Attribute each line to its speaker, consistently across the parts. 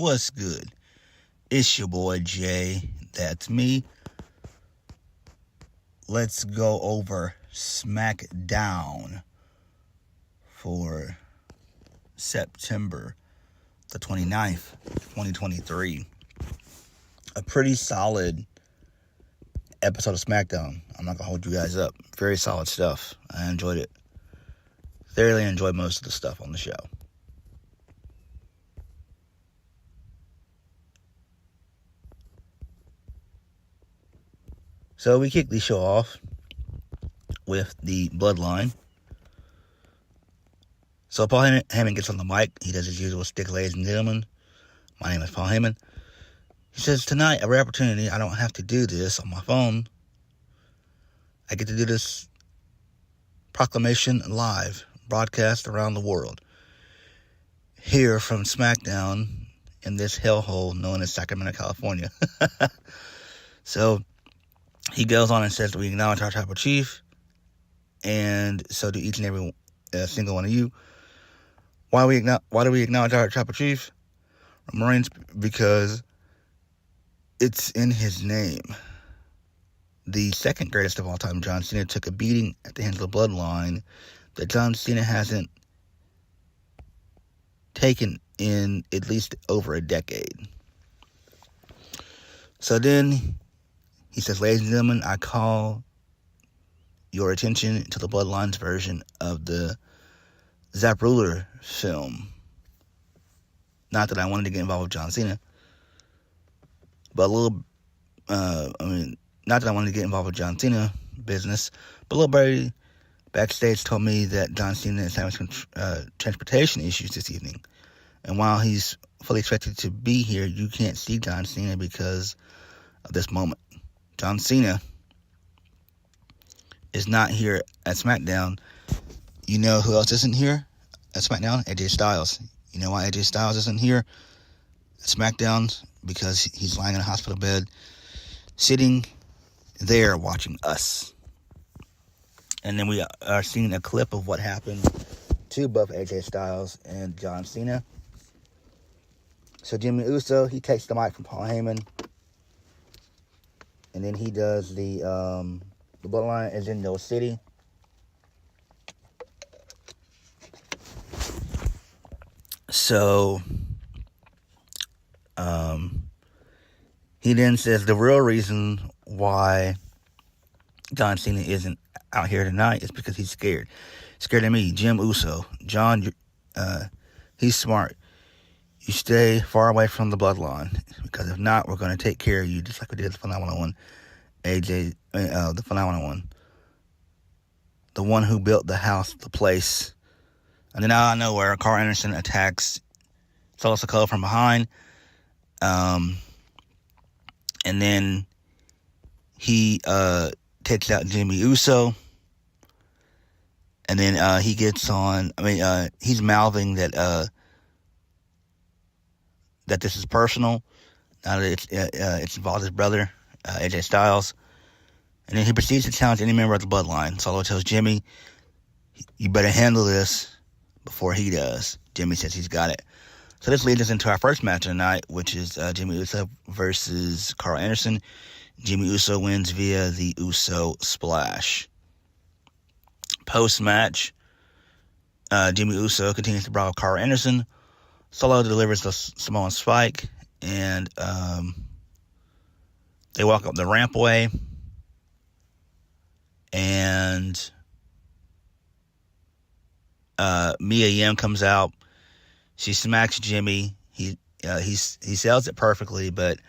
Speaker 1: What's good? It's your boy Jay. That's me. Let's go over Smackdown for September the 29th, 2023. A pretty solid episode of Smackdown. I'm not going to hold you guys up. Very solid stuff. I enjoyed it. Thoroughly enjoyed most of the stuff on the show. So we kick the show off with the Bloodline. So Paul Heyman gets on the mic. He does his usual stick, ladies and gentlemen. My name is Paul Heyman. He says, tonight, a rare opportunity. I don't have to do this on my phone. I get to do this proclamation live, broadcast around the world. Here from Smackdown in this hellhole known as Sacramento, California. So he goes on and says that we acknowledge our tribal chief, and so do each and every single one of you. Why do we acknowledge our tribal chief? Marines, because it's in his name. The second greatest of all time, John Cena, took a beating at the hands of the Bloodline that John Cena hasn't taken in at least over a decade. So then he says, ladies and gentlemen, I call your attention to the Bloodline's version of the Zapruder film. Not that I wanted to get involved with John Cena, but not that I wanted to get involved with John Cena business, but a little birdie backstage told me that John Cena is having some transportation issues this evening. And while he's fully expected to be here, you can't see John Cena because of this moment. John Cena is not here at SmackDown. You know who else isn't here at SmackDown? AJ Styles. You know why AJ Styles isn't here at SmackDown? Because he's lying in a hospital bed, sitting there watching us. And then we are seeing a clip of what happened to both AJ Styles and John Cena. So Jimmy Uso, he takes the mic from Paul Heyman. And then he does the Bloodline is in no city. So, he then says the real reason why John Cena isn't out here tonight is because he's scared. Scared of me, Jim Uso. John, he's smart. You stay far away from the Bloodline, because if not, we're going to take care of you, just like we did the Phenomenal One. the Phenomenal One. The one who built the house, the place. And then out of nowhere, Carl Anderson attacks Solo Sikoa from behind. And then he takes out Jimmy Uso. And then he gets on, he's mouthing that that this is personal. Now that it's involved his brother, AJ Styles. And then he proceeds to challenge any member of the Bloodline. Solo tells Jimmy, you better handle this before he does. Jimmy says he's got it. So this leads us into our first match of the night, which is Jimmy Uso versus Carl Anderson. Jimmy Uso wins via the Uso Splash. Post-match, Jimmy Uso continues to brawl Carl Anderson. Solo delivers the Samoan Spike, and they walk up the rampway, and Mia Yim comes out. She smacks Jimmy. He sells it perfectly, but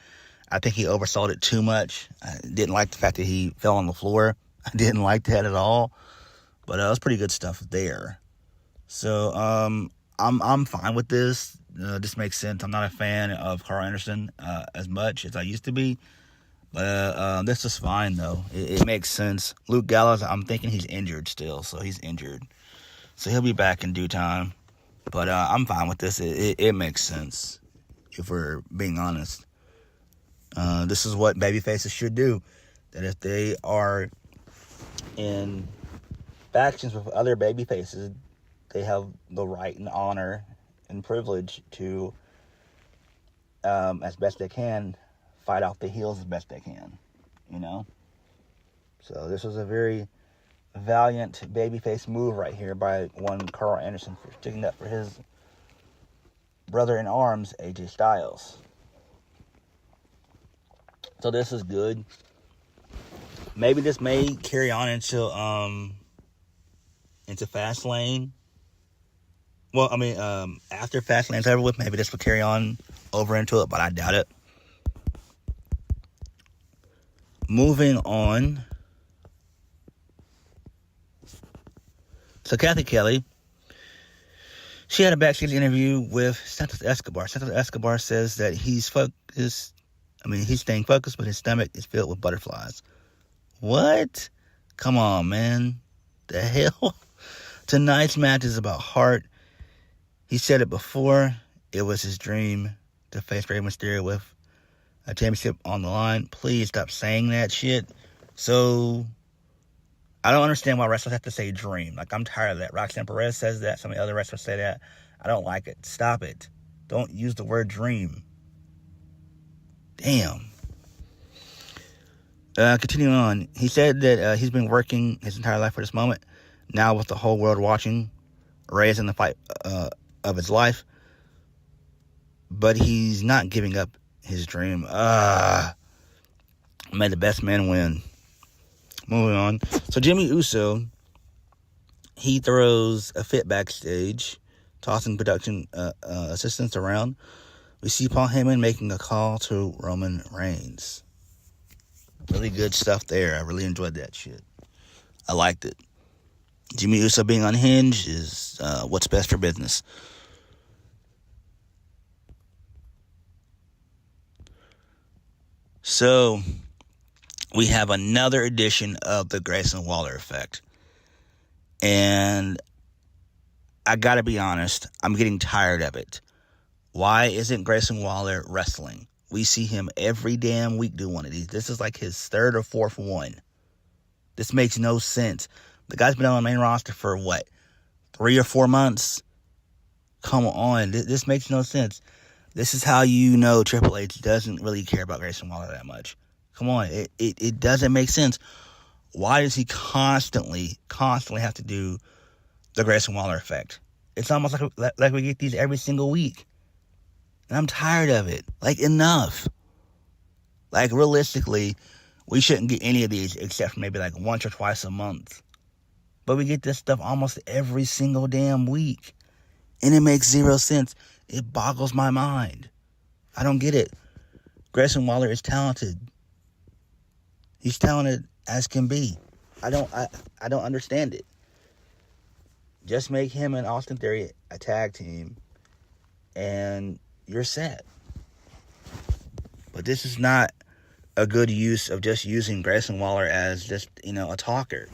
Speaker 1: I think he oversold it too much. I didn't like the fact that he fell on the floor. I didn't like that at all. But it was pretty good stuff there. So I'm fine with this. This makes sense. I'm not a fan of Carl Anderson as much as I used to be. But this is fine, though. It makes sense. Luke Gallows, I'm thinking he's injured still. So he's injured. So he'll be back in due time. But I'm fine with this. It makes sense, if we're being honest. This is what babyfaces should do. That if they are in factions with other babyfaces, they have the right and honor and privilege to as best they can, fight off the heels as best they can, you know? So this was a very valiant babyface move right here by one Carl Anderson for sticking up for his brother-in-arms, AJ Styles. So this is good. Maybe this may carry on into Fastlane. Well, I mean, after Fastlane's over with, maybe this will carry on over into it, but I doubt it. Moving on. So Kathy Kelly, she had a backstage interview with Santos Escobar. Santos Escobar says that he's focused. I mean, he's staying focused, but his stomach is filled with butterflies. What? Come on, man. The hell? Tonight's match is about heart. He said it before. It was his dream to face Rey Mysterio with a championship on the line. Please stop saying that shit. So, I don't understand why wrestlers have to say dream. Like, I'm tired of that. Roxanne Perez says that. Some of the other wrestlers say that. I don't like it. Stop it. Don't use the word dream. Damn. Continuing on. He said that he's been working his entire life for this moment. Now with the whole world watching, Rey is in the fight of his life. But he's not giving up his dream. May the best man win. Moving on. So Jimmy Uso, he throws a fit backstage, tossing production assistants around. We see Paul Heyman making a call to Roman Reigns. Really good stuff there. I really enjoyed that shit. I liked it. Jimmy Uso being unhinged is what's best for business. So, we have another edition of the Grayson Waller effect. And I gotta be honest, I'm getting tired of it. Why isn't Grayson Waller wrestling? We see him every damn week do one of these. This is like his third or fourth one. This makes no sense. The guy's been on the main roster for what? 3 or 4 months? Come on. This makes no sense. This is how you know Triple H doesn't really care about Grayson Waller that much. Come on. It doesn't make sense. Why does he constantly have to do the Grayson Waller effect? It's almost like we get these every single week. And I'm tired of it. Like, enough. Like, realistically, we shouldn't get any of these except for maybe like once or twice a month. But we get this stuff almost every single damn week. And it makes zero sense. It boggles my mind. I don't get it. Grayson Waller is talented. He's talented as can be. I don't understand it. Just make him and Austin Theory a tag team, and you're set. But this is not a good use of just using Grayson Waller as just, a talker.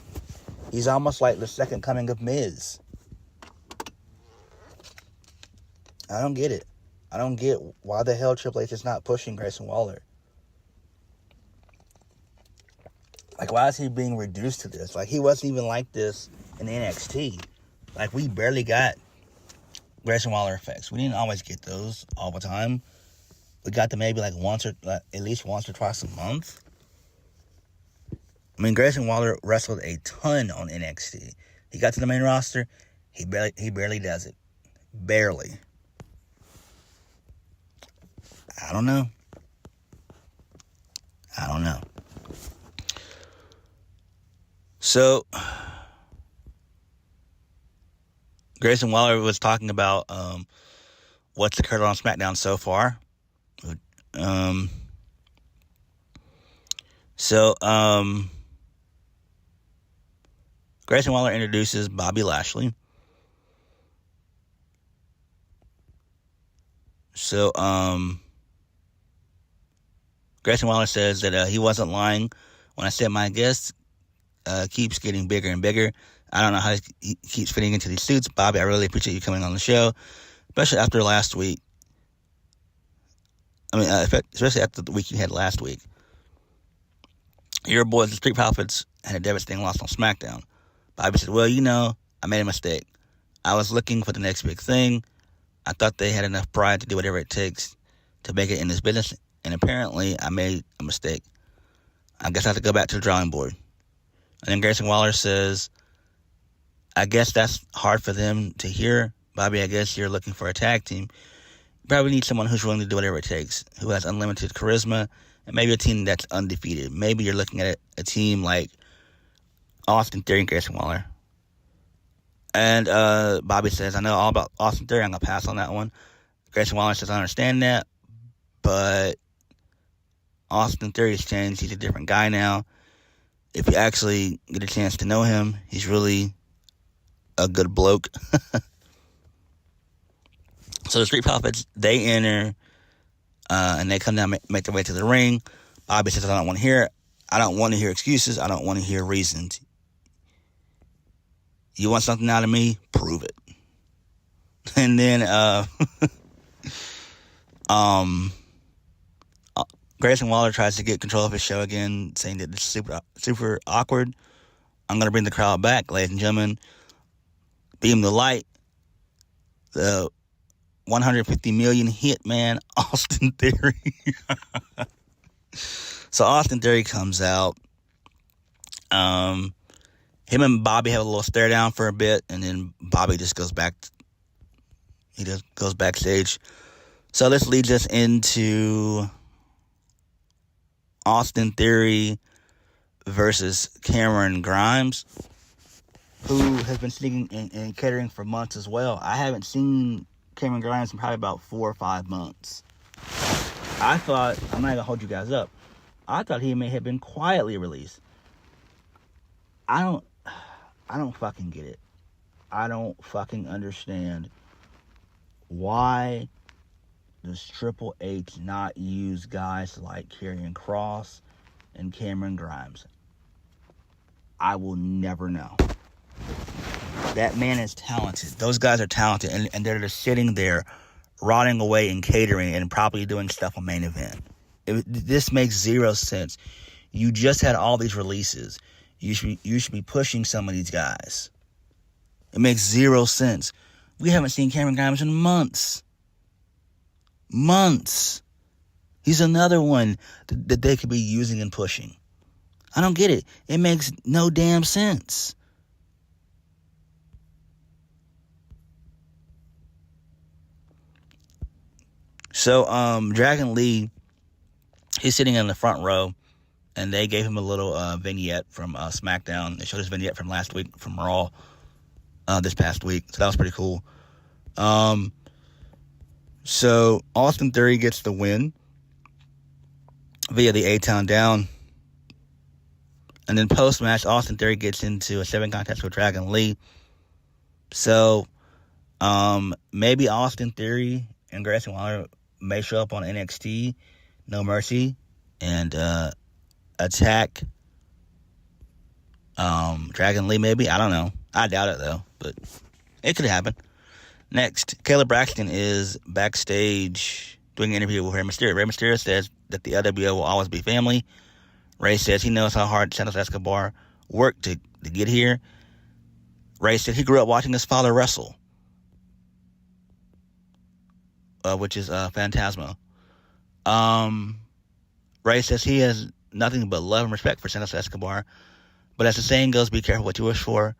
Speaker 1: He's almost like the second coming of Miz. I don't get it. I don't get why the hell Triple H is not pushing Grayson Waller. Like, why is he being reduced to this? Like, he wasn't even like this in NXT. Like, we barely got Grayson Waller effects. We didn't always get those all the time. We got them maybe like at least once or twice a month. I mean, Grayson Waller wrestled a ton on NXT. He got to the main roster. He barely does it. Barely. I don't know. So, Grayson Waller was talking about what's occurred on Smackdown so far. Grayson Waller introduces Bobby Lashley. So, Grayson Waller says that he wasn't lying when I said my guest keeps getting bigger and bigger. I don't know how he keeps fitting into these suits. Bobby, I really appreciate you coming on the show, especially after last week. Especially after the week you had last week. Your boys, the Street Profits, had a devastating loss on SmackDown. Bobby said, well, I made a mistake. I was looking for the next big thing. I thought they had enough pride to do whatever it takes to make it in this business, and apparently I made a mistake. I guess I have to go back to the drawing board. And then Grayson Waller says, I guess that's hard for them to hear. Bobby, I guess you're looking for a tag team. You probably need someone who's willing to do whatever it takes, who has unlimited charisma, and maybe a team that's undefeated. Maybe you're looking at a team like Austin Theory and Grayson Waller. And Bobby says, I know all about Austin Theory. I'm going to pass on that one. Grayson Waller says, I understand that, but Austin Theory's changed. He's a different guy now. If you actually get a chance to know him, he's really a good bloke. So the Street Profits, they enter, and they come down, make their way to the ring. Bobby says, I don't want to hear it. I don't want to hear excuses. I don't want to hear reasons. You want something out of me? Prove it. And then, Grayson Waller tries to get control of his show again, saying that this is super awkward. I'm going to bring the crowd back, ladies and gentlemen. Beam the light. The 150 million hit man, Austin Theory. So Austin Theory comes out. Him and Bobby have a little stare down for a bit, and then Bobby just goes back. He just goes backstage. So this leads us into Austin Theory versus Cameron Grimes, who has been sneaking and catering for months as well. I haven't seen Cameron Grimes in probably about 4 or 5 months. I thought, I'm not going to hold you guys up, I thought he may have been quietly released. I don't fucking get it. I don't fucking understand why does Triple H not use guys like Karrion Kross and Cameron Grimes. I will never know. That man is talented. Those guys are talented, and they're just sitting there rotting away and catering and probably doing stuff on Main Event. This makes zero sense. You just had all these releases. You should be pushing some of these guys. It makes zero sense. We haven't seen Cameron Grimes in months. Months. He's another one that they could be using and pushing. I don't get it. It makes no damn sense. So, Dragon Lee, he's sitting in the front row, and they gave him a little vignette from Smackdown. They showed his vignette from last week, from Raw, this past week. So that was pretty cool. So Austin Theory gets the win via the A-Town Down. And then post-match, Austin Theory gets into a 7 contest with Dragon Lee. So maybe Austin Theory and Grayson Waller may show up on NXT, No Mercy, and attack Dragon Lee, maybe. I don't know. I doubt it, though, but it could happen. Next, Kayla Braxton is backstage doing an interview with Rey Mysterio. Rey Mysterio says that the LWO will always be family. Rey says he knows how hard Santos Escobar worked to get here. Rey said he grew up watching his father wrestle, which is Phantasmo. Rey says he has nothing but love and respect for Santos Escobar, but as the saying goes, be careful what you wish for.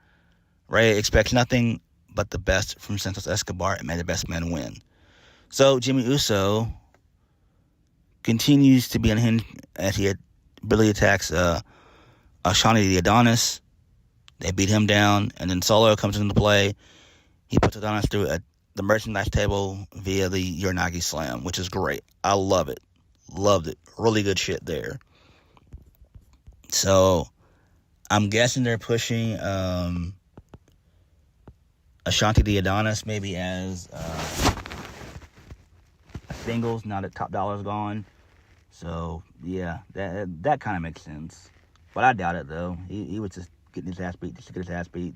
Speaker 1: Rey expects nothing but the best from Santos Escobar, and may the best man win. So Jimmy Uso continues to be unhinged as he really attacks Ashani the Adonis. They beat him down, and then Solo comes into play. He puts Adonis through the merchandise table via the Uranagi Slam, which is great. I love it. Loved it. Really good shit there. So I'm guessing they're pushing Ashanti the Adonis maybe as a singles now that Top Dollar's gone. So yeah, that kind of makes sense. But I doubt it though. He was just getting his ass beat just to get his ass beat.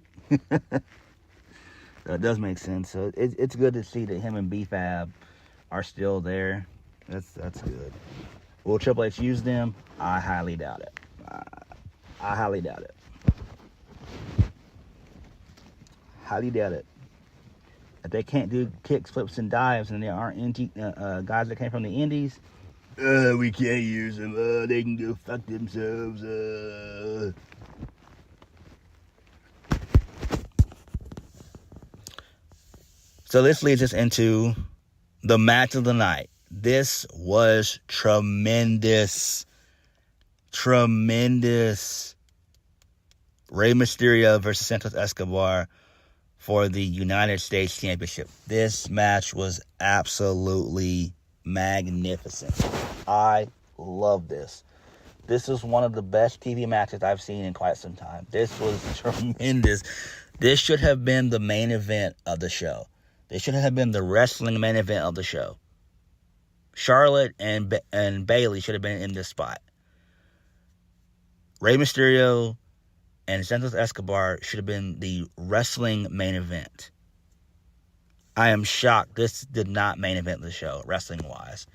Speaker 1: So it does make sense. So it's good to see that him and B-Fab are still there. That's good. Will Triple H use them? I highly doubt it. I highly doubt it. Highly doubt it. If they can't do kicks, flips, and dives, and there aren't guys that came from the indies, we can't use them. They can go fuck themselves. So this leads us into the match of the night. This was tremendous. Tremendous. Rey Mysterio versus Santos Escobar for the United States Championship. This match was absolutely magnificent. I love this. This is one of the best TV matches I've seen in quite some time. This was tremendous. This should have been the main event of the show. This should have been the wrestling main event of the show. Charlotte and Bayley should have been in this spot. Rey Mysterio and Santos Escobar should have been the wrestling main event. I am shocked this did not main event the show, wrestling-wise.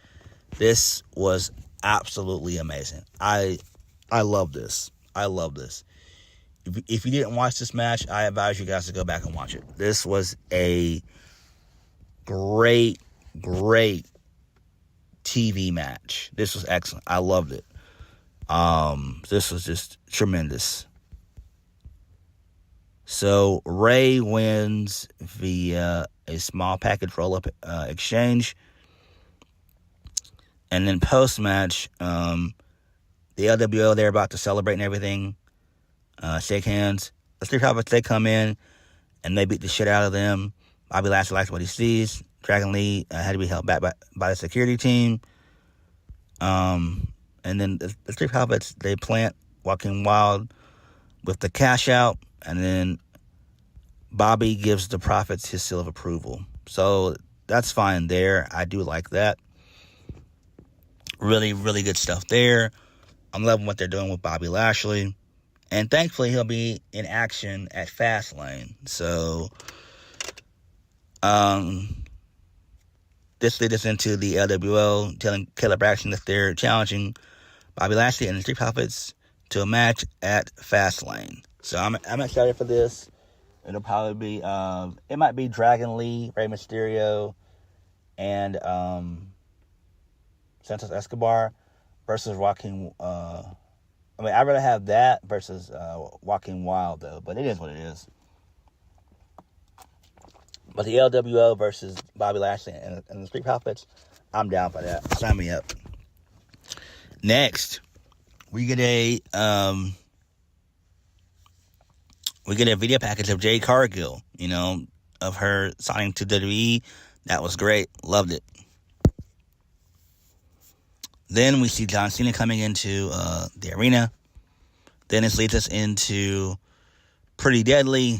Speaker 1: This was absolutely amazing. I love this. I love this. If you didn't watch this match, I advise you guys to go back and watch it. This was a great TV match. This was excellent. I loved it. This was just tremendous. So Rey wins via a small package roll-up exchange. And then post-match, the LWO, they're about to celebrate and everything. Shake hands. The Street Profits, they come in and they beat the shit out of them. Bobby Lashley likes what he sees. Dragon Lee had to be held back by the security team. And then the Street Profits, they plant Walking Wild with the cash out. And then Bobby gives the Profits his seal of approval. So that's fine there. I do like that. Really, really good stuff there. I'm loving what they're doing with Bobby Lashley. And thankfully, he'll be in action at Fastlane. So, this leads us into the LWO telling Caleb Braxton that they're challenging Bobby Lashley and the Street Profits to a match at Fastlane. So I'm excited for this. It'll probably be it might be Dragon Lee, Rey Mysterio, and Santos Escobar versus Walking. I'd rather have that versus Walking Wild though, but it is what it is. But the LWO versus Bobby Lashley and the Street Profits, I'm down for that. Sign me up. Next, we get a video package of Jade Cargill, of her signing to WWE. That was great. Loved it. Then we see John Cena coming into the arena. Then this leads us into Pretty Deadly.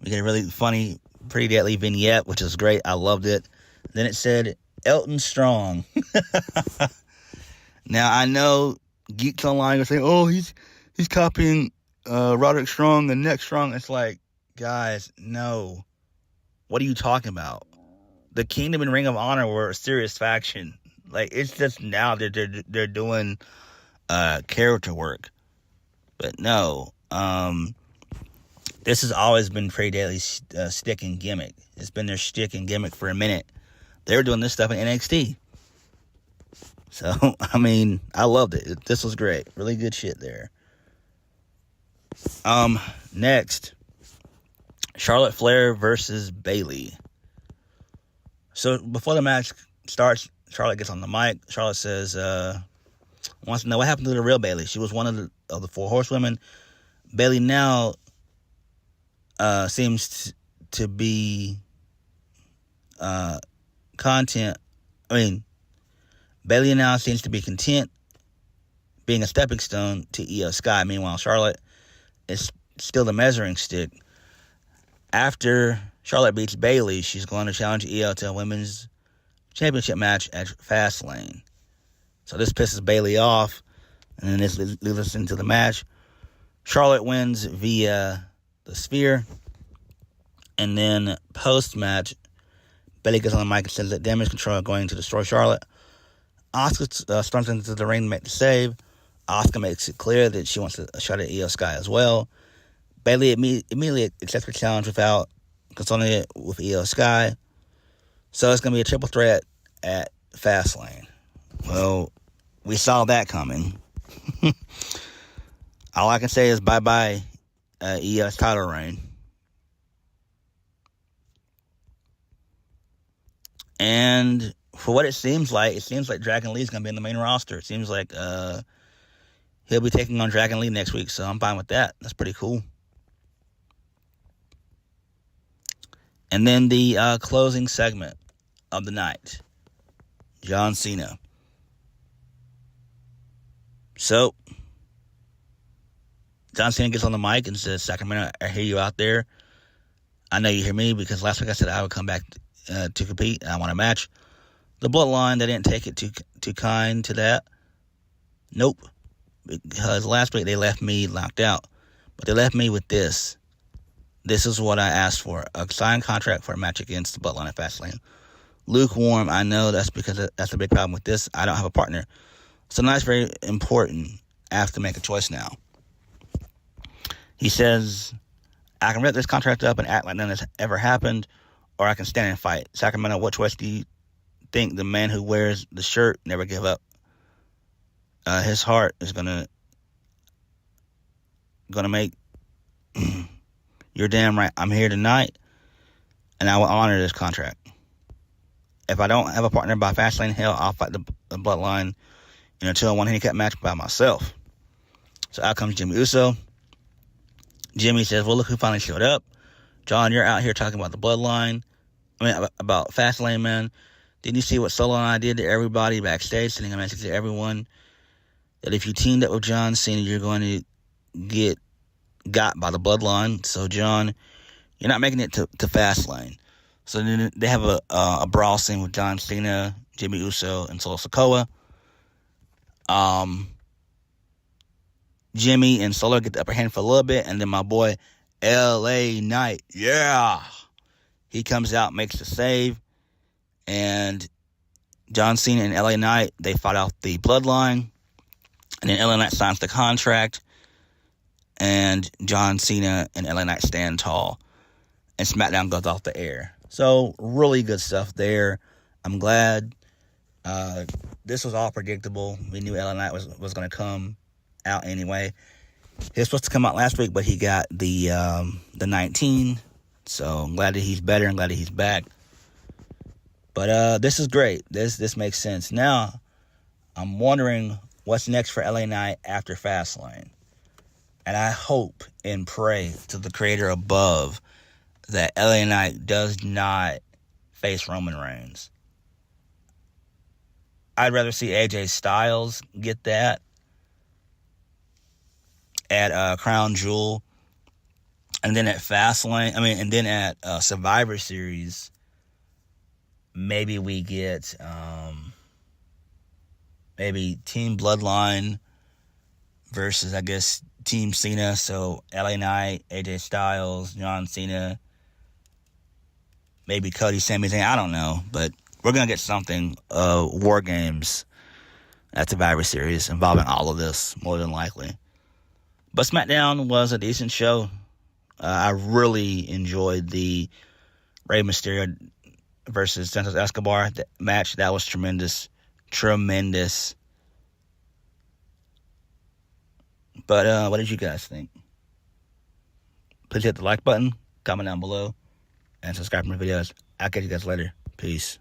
Speaker 1: We get a really funny Pretty Deadly vignette, which is great. I loved it. Then it said Elton Strong. Now I know Geeks Online are saying, "Oh, he's copying Roderick Strong and Neck Strong." It's like, guys, no. What are you talking about? The Kingdom and Ring of Honor were a serious faction. Like, it's just now that they're doing character work. But no, this has always been Pretty Deadly's stick and gimmick. It's been their stick and gimmick for a minute. They were doing this stuff in NXT. So, I loved it. This was great. Really good shit there. Next, Charlotte Flair versus Bayley. So, before the match starts, Charlotte gets on the mic. Charlotte says, wants to know what happened to the real Bayley. She was one of the four horsewomen. Bayley now seems to be Bayley now seems to be content being a stepping stone to Iyo Sky. Meanwhile, Charlotte is still the measuring stick. After Charlotte beats Bayley, she's going to challenge Iyo to a women's championship match at Fastlane. So this pisses Bayley off, and then this leads us into the match. Charlotte wins via the Sphere, and then post-match, Bayley gets on the mic and says that Damage Control are going to destroy Charlotte. Asuka storms into the ring to make the save. Asuka makes it clear that she wants a shot at Iyo Sky as well. Bayley immediately accepts her challenge without consulting it with Iyo Sky. So it's going to be a triple threat at Fastlane. Well, we saw that coming. All I can say is bye-bye Iyo's title reign. And for what it seems like Dragon Lee's going to be in the main roster. It seems like he'll be taking on Dragon Lee next week, so I'm fine with that. That's pretty cool. And then the closing segment of the night, John Cena. So, John Cena gets on the mic and says, Sacramento, I hear you out there. I know you hear me because last week I said I would come back to compete. I want a match. The Bloodline, they didn't take it too kind to that. Nope. Because last week they left me locked out. But they left me with this. This is what I asked for. A signed contract for a match against the Bloodline at Fastlane. Lukewarm, I know that's because that's a big problem with this. I don't have a partner. So now it's very important. I have to make a choice now. He says, I can rip this contract up and act like none has ever happened, or I can stand and fight. Sacramento, what choice do you think the man who wears the shirt never give up? His heart is gonna make. You're damn right. I'm here tonight, and I will honor this contract. If I don't have a partner by Fastlane, hell, I'll fight the Bloodline in a 2-on-1 handicap match by myself. So out comes Jimmy Uso. Jimmy says, well, look who finally showed up. John, you're out here talking about the Bloodline. About Fastlane, man. Didn't you see what Solo and I did to everybody backstage, sending a message to everyone that if you teamed up with John Cena, you're going to get got by the Bloodline. So, John, you're not making it to Fastlane. So then they have a brawl scene with John Cena, Jimmy Uso, and Solo Sikoa. Jimmy and Solo get the upper hand for a little bit, and then my boy LA Knight, yeah, he comes out, makes the save, and John Cena and LA Knight, they fight off the Bloodline, and then LA Knight signs the contract, and John Cena and LA Knight stand tall, and Smackdown goes off the air. So, really good stuff there. I'm glad. This was all predictable. We knew LA Knight was going to come out anyway. He was supposed to come out last week, but he got the 19. So, I'm glad that he's better. I'm glad that he's back. But this is great. This makes sense. Now, I'm wondering what's next for LA Knight after Fastlane. And I hope and pray to the creator above that LA Knight does not face Roman Reigns. I'd rather see AJ Styles get that at Crown Jewel. And then at Fastlane, and then at Survivor Series, maybe we get maybe Team Bloodline versus, I guess, Team Cena. So LA Knight, AJ Styles, John Cena, maybe Cody, Sami Zayn. I don't know, but we're gonna get something. War Games at Survivor Series involving all of this, more than likely. But SmackDown was a decent show. I really enjoyed the Rey Mysterio versus Santos Escobar match. That was tremendous. But what did you guys think? Please hit the like button, comment down below, and subscribe to my videos. I'll catch you guys later. Peace.